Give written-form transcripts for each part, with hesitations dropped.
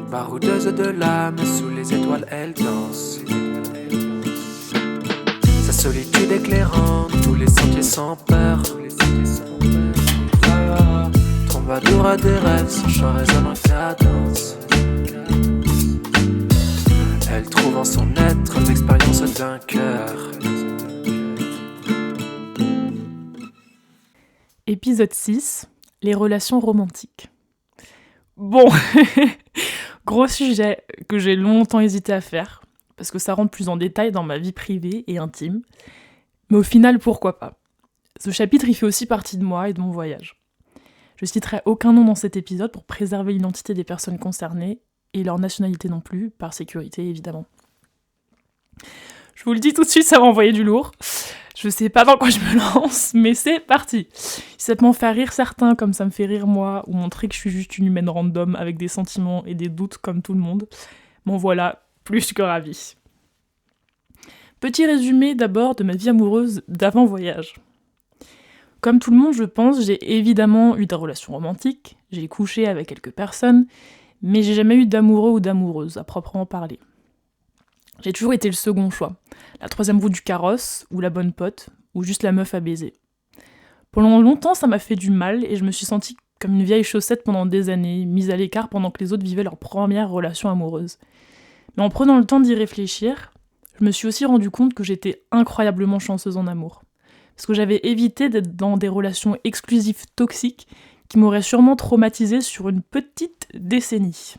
Baroudeuse de l'âme, sous les étoiles elle danse. Sa solitude éclairante, tous les sentiers sans peur. Troubadour à des rêves, son chant résonne en cadence. Elle trouve en son être l'expérience d'un cœur. Épisode 6, les relations romantiques. Bon, gros sujet que j'ai longtemps hésité à faire, parce que ça rentre plus en détail dans ma vie privée et intime. Mais au final, pourquoi pas ? Ce chapitre, il fait aussi partie de moi et de mon voyage. Je citerai aucun nom dans cet épisode pour préserver l'identité des personnes concernées, et leur nationalité non plus, par sécurité évidemment. Je vous le dis tout de suite, ça va envoyer du lourd. Je sais pas dans quoi je me lance, mais c'est parti. Si ça peut m'en faire rire certains comme ça me fait rire moi, ou montrer que je suis juste une humaine random avec des sentiments et des doutes comme tout le monde, m'en voilà plus que ravie. Petit résumé d'abord de ma vie amoureuse d'avant-voyage. Comme tout le monde, je pense, j'ai évidemment eu des relations romantiques, j'ai couché avec quelques personnes, mais j'ai jamais eu d'amoureux ou d'amoureuse à proprement parler. J'ai toujours été le second choix, la troisième roue du carrosse, ou la bonne pote, ou juste la meuf à baiser. Pendant longtemps, ça m'a fait du mal, et je me suis sentie comme une vieille chaussette pendant des années, mise à l'écart pendant que les autres vivaient leur première relation amoureuse. Mais en prenant le temps d'y réfléchir, je me suis aussi rendu compte que j'étais incroyablement chanceuse en amour. Parce que j'avais évité d'être dans des relations exclusives toxiques qui m'auraient sûrement traumatisée sur une petite décennie.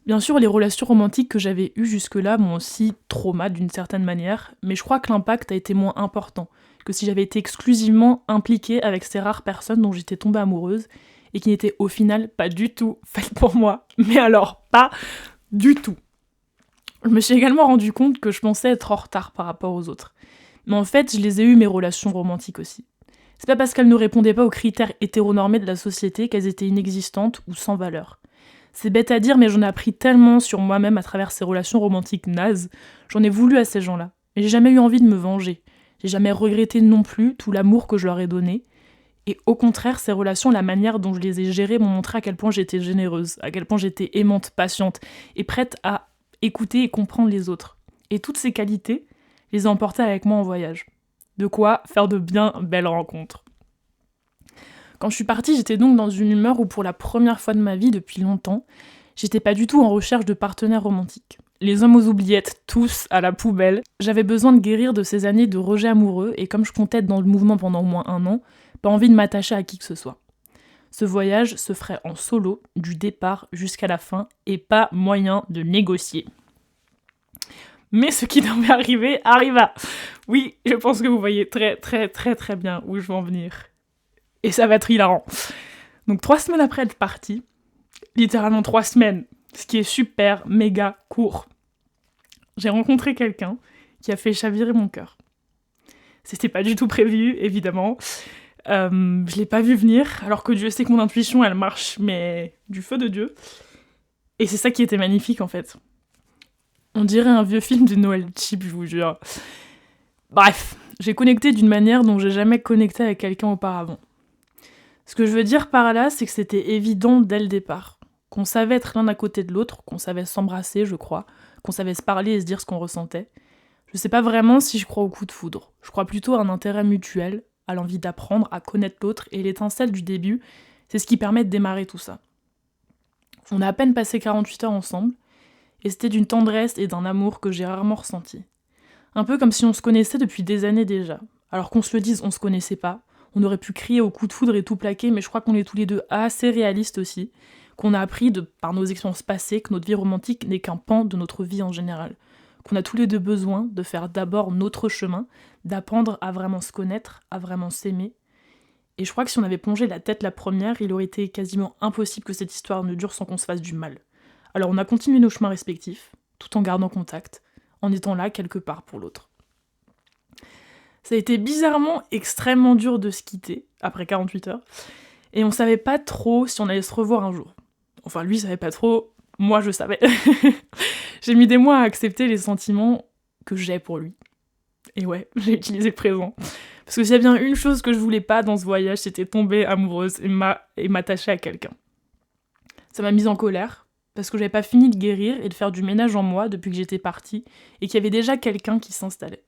Bien sûr, les relations romantiques que j'avais eues jusque-là m'ont aussi trauma d'une certaine manière, mais je crois que l'impact a été moins important que si j'avais été exclusivement impliquée avec ces rares personnes dont j'étais tombée amoureuse et qui n'étaient au final pas du tout faites pour moi, mais alors pas du tout. Je me suis également rendu compte que je pensais être en retard par rapport aux autres, mais en fait je les ai eues mes relations romantiques aussi. C'est pas parce qu'elles ne répondaient pas aux critères hétéronormés de la société qu'elles étaient inexistantes ou sans valeur. C'est bête à dire, mais j'en ai appris tellement sur moi-même à travers ces relations romantiques nazes. J'en ai voulu à ces gens-là. Et j'ai jamais eu envie de me venger. J'ai jamais regretté non plus tout l'amour que je leur ai donné. Et au contraire, ces relations, la manière dont je les ai gérées m'ont montré à quel point j'étais généreuse, à quel point j'étais aimante, patiente, et prête à écouter et comprendre les autres. Et toutes ces qualités, je les ai emportées avec moi en voyage. De quoi faire de bien belles rencontres. Quand je suis partie, j'étais donc dans une humeur où pour la première fois de ma vie depuis longtemps, j'étais pas du tout en recherche de partenaires romantiques. Les hommes aux oubliettes, tous à la poubelle. J'avais besoin de guérir de ces années de rejet amoureux et comme je comptais être dans le mouvement pendant au moins 1 an, pas envie de m'attacher à qui que ce soit. Ce voyage se ferait en solo, du départ jusqu'à la fin, et pas moyen de négocier. Mais ce qui devait arriver, arriva. Oui, je pense que vous voyez très bien où je veux en venir. Et ça va être hilarant. Donc 3 semaines après être partie, littéralement 3 semaines, ce qui est super, méga court, j'ai rencontré quelqu'un qui a fait chavirer mon cœur. C'était pas du tout prévu, évidemment. Je l'ai pas vu venir, alors que Dieu sait que mon intuition, elle marche, mais du feu de Dieu. Et c'est ça qui était magnifique, en fait. On dirait un vieux film de Noël cheap, je vous jure. Bref, j'ai connecté d'une manière dont j'ai jamais connecté avec quelqu'un auparavant. Ce que je veux dire par là, c'est que c'était évident dès le départ. Qu'on savait être l'un à côté de l'autre, qu'on savait s'embrasser, je crois, qu'on savait se parler et se dire ce qu'on ressentait. Je sais pas vraiment si je crois au coup de foudre. Je crois plutôt à un intérêt mutuel, à l'envie d'apprendre, à connaître l'autre, et l'étincelle du début, c'est ce qui permet de démarrer tout ça. On a à peine passé 48 heures ensemble, et c'était d'une tendresse et d'un amour que j'ai rarement ressenti. Un peu comme si on se connaissait depuis des années déjà. Alors qu'on se le dise, on se connaissait pas. On aurait pu crier au coup de foudre et tout plaquer, mais je crois qu'on est tous les deux assez réalistes aussi, qu'on a appris par nos expériences passées que notre vie romantique n'est qu'un pan de notre vie en général, qu'on a tous les deux besoin de faire d'abord notre chemin, d'apprendre à vraiment se connaître, à vraiment s'aimer. Et je crois que si on avait plongé la tête la première, il aurait été quasiment impossible que cette histoire ne dure sans qu'on se fasse du mal. Alors on a continué nos chemins respectifs, tout en gardant contact, en étant là quelque part pour l'autre. Ça a été bizarrement extrêmement dur de se quitter, après 48 heures, et on savait pas trop si on allait se revoir un jour. Enfin, lui savait pas trop, moi je savais. J'ai mis des mois à accepter les sentiments que j'ai pour lui. Et ouais, j'ai utilisé le présent. Parce que s'il y a bien une chose que je voulais pas dans ce voyage, c'était tomber amoureuse et m'attacher à quelqu'un. Ça m'a mise en colère, parce que j'avais pas fini de guérir et de faire du ménage en moi depuis que j'étais partie, et qu'il y avait déjà quelqu'un qui s'installait.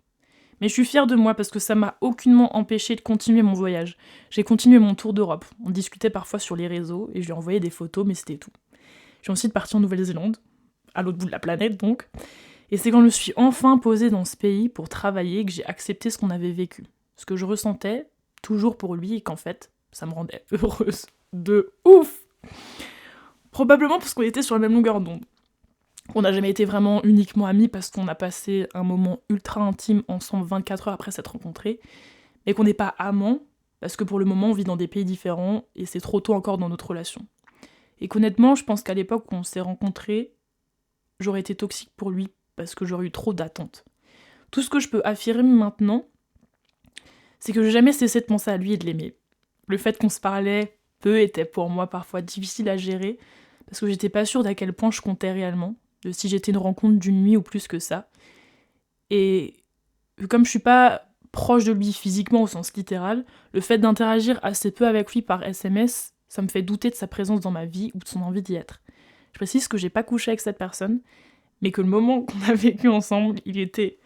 Mais je suis fière de moi parce que ça m'a aucunement empêché de continuer mon voyage. J'ai continué mon tour d'Europe. On discutait parfois sur les réseaux et je lui envoyais des photos, mais c'était tout. J'ai ensuite parti en Nouvelle-Zélande, à l'autre bout de la planète donc, et c'est quand je me suis enfin posée dans ce pays pour travailler que j'ai accepté ce qu'on avait vécu. Ce que je ressentais, toujours pour lui, et qu'en fait, ça me rendait heureuse de ouf. Probablement parce qu'on était sur la même longueur d'onde. On n'a jamais été vraiment uniquement amis parce qu'on a passé un moment ultra intime ensemble 24 heures après s'être rencontrés, mais qu'on n'est pas amants parce que pour le moment on vit dans des pays différents et c'est trop tôt encore dans notre relation. Et qu'honnêtement, je pense qu'à l'époque où on s'est rencontrés, j'aurais été toxique pour lui parce que j'aurais eu trop d'attentes. Tout ce que je peux affirmer maintenant, c'est que j'ai jamais cessé de penser à lui et de l'aimer. Le fait qu'on se parlait peu était pour moi parfois difficile à gérer parce que j'étais pas sûre d'à quel point je comptais réellement, de si j'étais une rencontre d'une nuit ou plus que ça. Et comme je suis pas proche de lui physiquement au sens littéral, le fait d'interagir assez peu avec lui par SMS, ça me fait douter de sa présence dans ma vie ou de son envie d'y être. Je précise que j'ai pas couché avec cette personne, mais que le moment qu'on a vécu ensemble, il était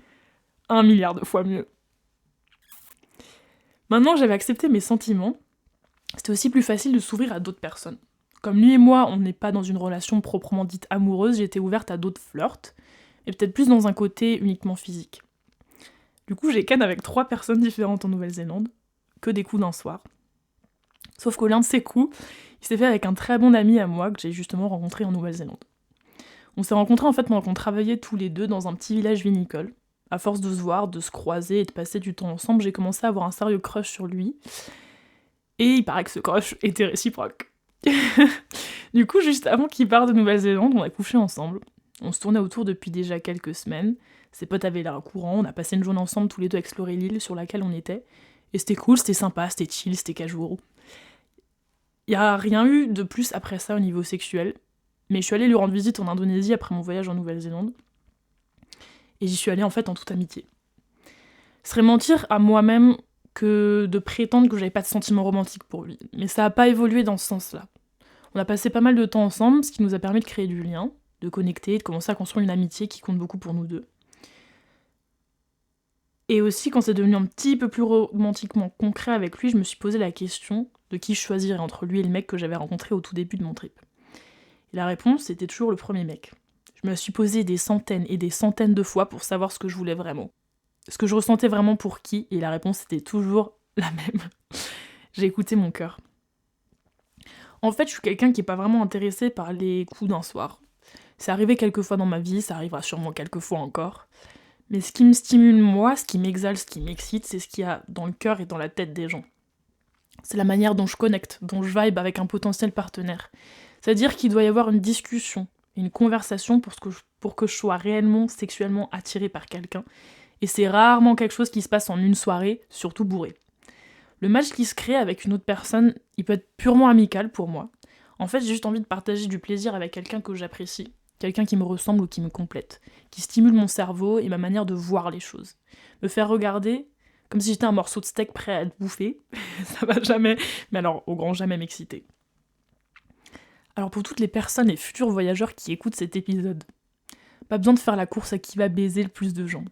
1 milliard de fois mieux. Maintenant que j'avais accepté mes sentiments, c'était aussi plus facile de s'ouvrir à d'autres personnes. Comme lui et moi, on n'est pas dans une relation proprement dite amoureuse, j'étais ouverte à d'autres flirts, et peut-être plus dans un côté uniquement physique. Du coup, j'ai ken avec 3 personnes différentes en Nouvelle-Zélande, que des coups d'un soir. Sauf que l'un de ces coups, il s'est fait avec un très bon ami à moi que j'ai justement rencontré en Nouvelle-Zélande. On s'est rencontrés en fait pendant qu'on travaillait tous les deux dans un petit village vinicole. À force de se voir, de se croiser et de passer du temps ensemble, j'ai commencé à avoir un sérieux crush sur lui. Et il paraît que ce crush était réciproque. Du coup, juste avant qu'il parte de Nouvelle-Zélande, on a couché ensemble. On se tournait autour depuis déjà quelques semaines. Ses potes avaient l'air courant, on a passé une journée ensemble tous les deux à explorer l'île sur laquelle on était. Et c'était cool, c'était sympa, c'était chill, c'était casual. Il n'y a rien eu de plus après ça au niveau sexuel. Mais je suis allée lui rendre visite en Indonésie après mon voyage en Nouvelle-Zélande. Et j'y suis allée en fait en toute amitié. Ce serait mentir à moi-même que de prétendre que j'avais pas de sentiments romantiques pour lui. Mais ça a pas évolué dans ce sens-là. On a passé pas mal de temps ensemble, ce qui nous a permis de créer du lien, de connecter, de commencer à construire une amitié qui compte beaucoup pour nous deux. Et aussi, quand c'est devenu un petit peu plus romantiquement concret avec lui, je me suis posé la question de qui je choisirais entre lui et le mec que j'avais rencontré au tout début de mon trip. Et la réponse, c'était toujours le premier mec. Je me suis posé des centaines et des centaines de fois pour savoir ce que je voulais vraiment. Ce que je ressentais vraiment pour qui, et la réponse était toujours la même. J'ai écouté mon cœur. En fait, je suis quelqu'un qui est pas vraiment intéressé par les coups d'un soir. C'est arrivé quelques fois dans ma vie, ça arrivera sûrement quelques fois encore. Mais ce qui me stimule moi, ce qui m'exalte, ce qui m'excite, c'est ce qu'il y a dans le cœur et dans la tête des gens. C'est la manière dont je connecte, dont je vibe avec un potentiel partenaire. C'est-à-dire qu'il doit y avoir une discussion, une conversation pour que je sois réellement sexuellement attirée par quelqu'un. Et c'est rarement quelque chose qui se passe en une soirée, surtout bourré. Le match qui se crée avec une autre personne, il peut être purement amical pour moi. En fait, j'ai juste envie de partager du plaisir avec quelqu'un que j'apprécie, quelqu'un qui me ressemble ou qui me complète, qui stimule mon cerveau et ma manière de voir les choses. Me faire regarder comme si j'étais un morceau de steak prêt à être bouffé, ça va jamais, mais alors au grand jamais m'exciter. Alors pour toutes les personnes et futurs voyageurs qui écoutent cet épisode, pas besoin de faire la course à qui va baiser le plus de gens.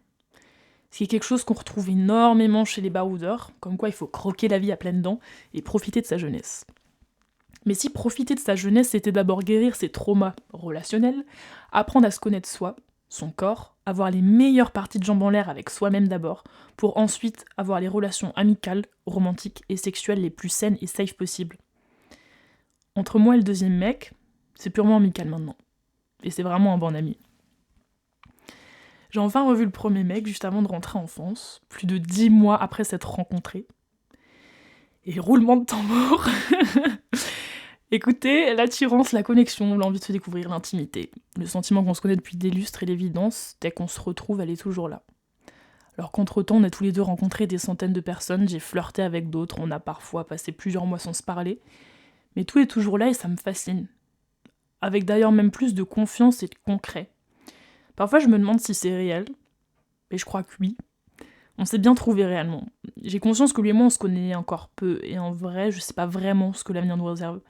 C'est quelque chose qu'on retrouve énormément chez les baroudeurs, comme quoi il faut croquer la vie à pleines dents et profiter de sa jeunesse. Mais si profiter de sa jeunesse, c'était d'abord guérir ses traumas relationnels, apprendre à se connaître soi, son corps, avoir les meilleures parties de jambes en l'air avec soi-même d'abord, pour ensuite avoir les relations amicales, romantiques et sexuelles les plus saines et safe possibles. Entre moi et le deuxième mec, c'est purement amical maintenant. Et c'est vraiment un bon ami. J'ai enfin revu le premier mec juste avant de rentrer en France, plus de 10 mois après s'être rencontrés. Et roulement de tambour. Écoutez, l'attirance, la connexion, l'envie de se découvrir, l'intimité. Le sentiment qu'on se connaît depuis des lustres et l'évidence, dès qu'on se retrouve, elle est toujours là. Alors qu'entre-temps, on a tous les deux rencontré des centaines de personnes, j'ai flirté avec d'autres, on a parfois passé plusieurs mois sans se parler. Mais tout est toujours là et ça me fascine. Avec d'ailleurs même plus de confiance et de concret. Parfois, je me demande si c'est réel, et je crois que oui. On s'est bien trouvé réellement. J'ai conscience que lui et moi, on se connaît encore peu, et en vrai, je sais pas vraiment ce que l'avenir nous réserve.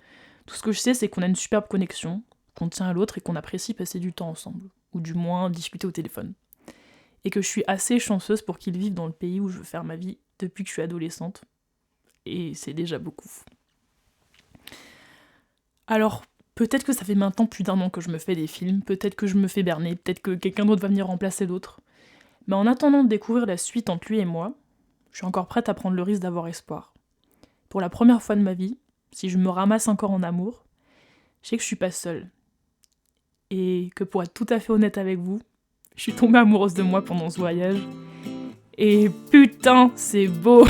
Tout ce que je sais, c'est qu'on a une superbe connexion, qu'on tient à l'autre et qu'on apprécie passer du temps ensemble, ou du moins discuter au téléphone. Et que je suis assez chanceuse pour qu'il vive dans le pays où je veux faire ma vie depuis que je suis adolescente. Et c'est déjà beaucoup. Alors, peut-être que ça fait maintenant plus d'1 an que je me fais des films, peut-être que je me fais berner, peut-être que quelqu'un d'autre va venir remplacer l'autre. Mais en attendant de découvrir la suite entre lui et moi, je suis encore prête à prendre le risque d'avoir espoir. Pour la première fois de ma vie, si je me ramasse encore en amour, je sais que je suis pas seule. Et que pour être tout à fait honnête avec vous, je suis tombée amoureuse de moi pendant ce voyage. Et putain, c'est beau.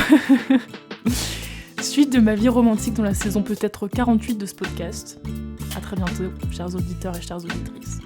Suite de ma vie romantique dans la saison peut-être 48 de ce podcast. À très bientôt, chers auditeurs et chères auditrices.